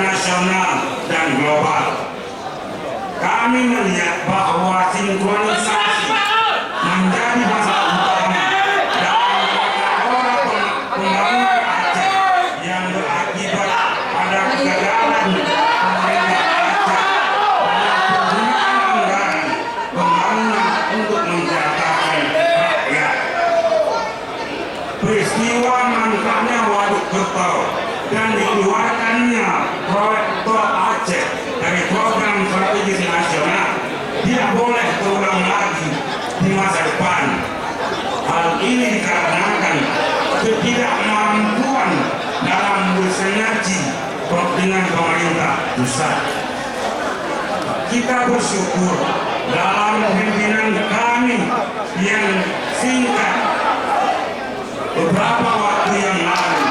nasional dan global. Kami melihat bahwa sinkronisasi menjadi masalah utama dalam pola pembangunan Aceh yang berakibat pada kegagalan pemerintah Aceh dalam penggunaan anggaran pembangunan untuk menjatakan rakyat. Peristiwa mangkraknya Waduk Kertau dan dikeluarkannya proyek Tol Aceh dari program strategis nasional tidak boleh terulang lagi di masa depan. Hal ini dikarenakan ketidakmampuan dalam bersinergi dengan pemerintah pusat. Kita bersyukur dalam pimpinan kami yang singkat beberapa waktu yang lalu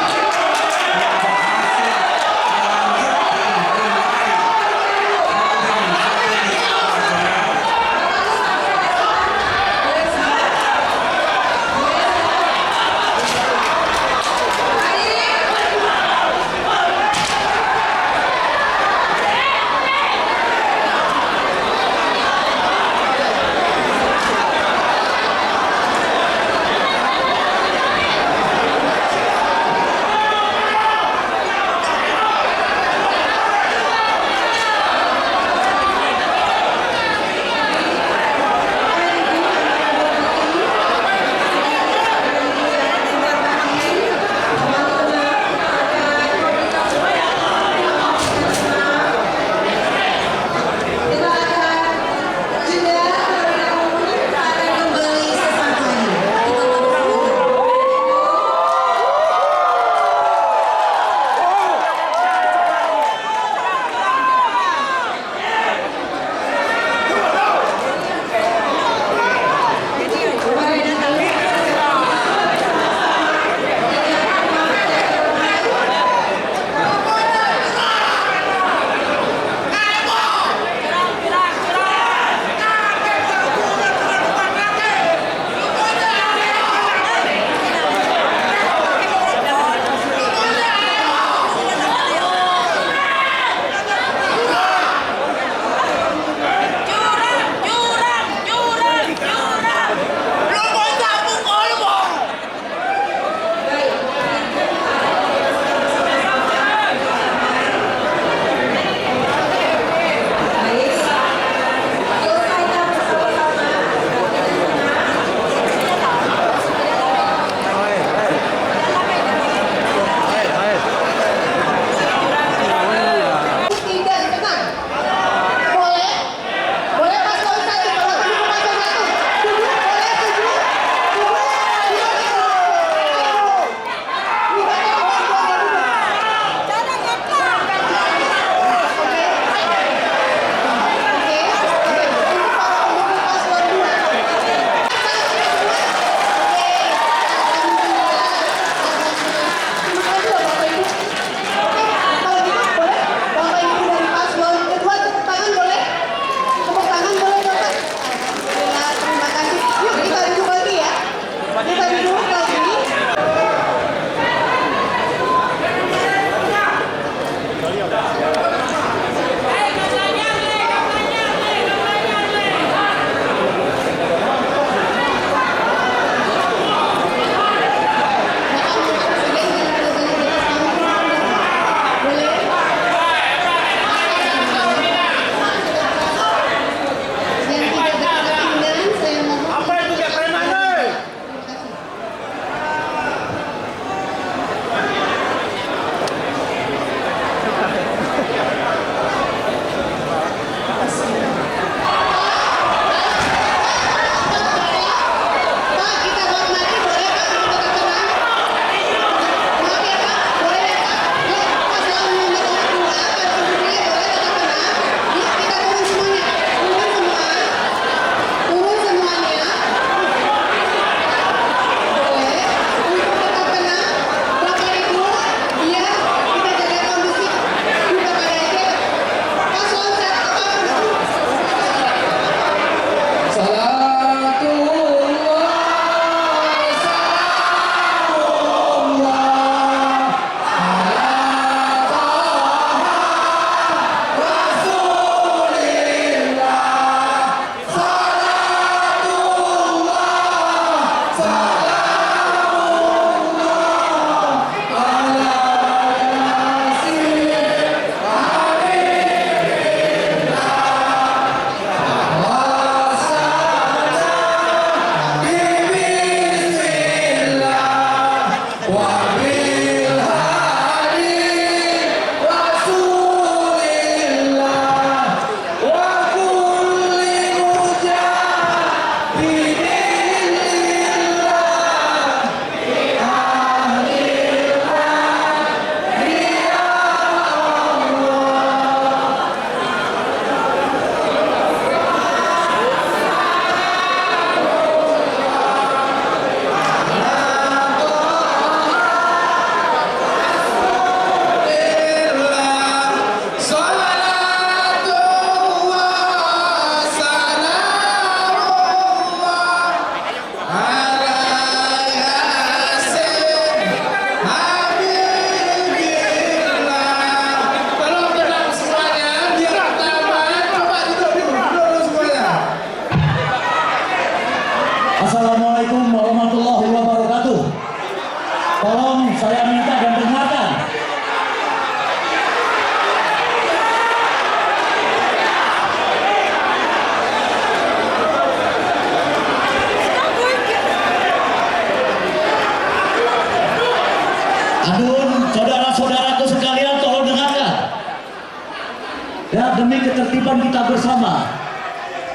Ya, demi ketertiban kita bersama.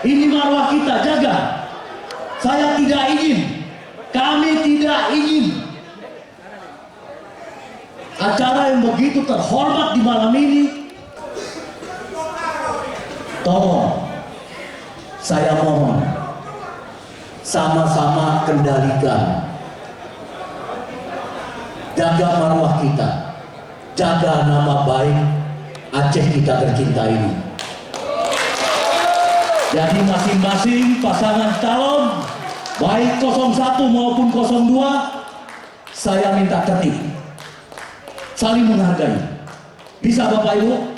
Ini marwah kita, jaga. Saya tidak ingin, kami tidak ingin acara yang begitu terhormat di malam ini. Tolong, saya mohon, sama-sama kendalikan. Jaga marwah kita, jaga nama baik Aceh kita tercinta ini. Jadi masing-masing pasangan calon, baik 01 maupun 02, saya minta tertib, saling menghargai. Bisa Bapak Ibu?